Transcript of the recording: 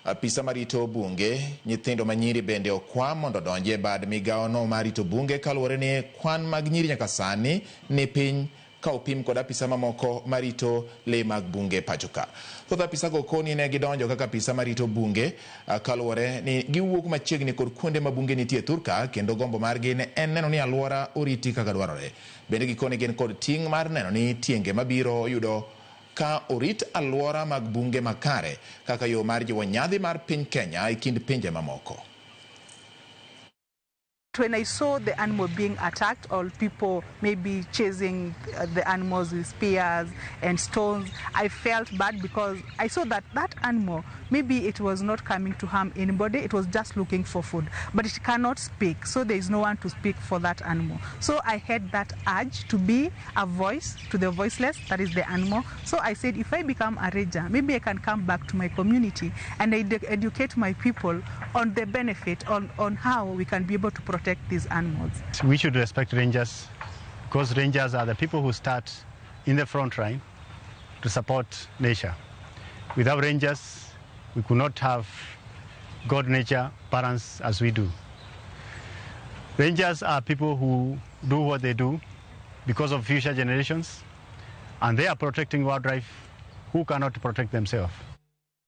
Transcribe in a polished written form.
Apisa marito bunge, nyithindo manyiri bende okwam mondo donje bad migaono marito bunge kaluwore ni kwan mag nyiri nyaka sani ni piny ka opim kod apisa mamoko marito le mag bunge pachoka. Thoth apisa go koni ne gidonjo kaka apisa marito bunge kaluwore ni giwuok machiegni kod kuonde ma bunge nitie thurka kendo gombo margi ne en neno ni alwora oriti kaka dwarore. Bende gikoni gin kod ting' mar neno ni tienge mabiro yudo ka orit alwora mag bunge makare kaka yo mar jiwo nyadhi mar piny Kenya e kind pinje mamoko. When I saw the animal being attacked, or people maybe chasing the animals with spears and stones, I felt bad because I saw that that animal, maybe it was not coming to harm anybody, it was just looking for food, but it cannot speak, so there is no one to speak for that animal. So I had that urge to be a voice to the voiceless, that is the animal. So I said, if I become a ranger, maybe I can come back to my community and educate my people on the benefit, on how we can be able to protect these animals. We should respect rangers because rangers are the people who start in the front line to support nature. Without rangers, we could not have God-nature balance as we do. Rangers are people who do what they do because of future generations, and they are protecting wildlife who cannot protect themselves.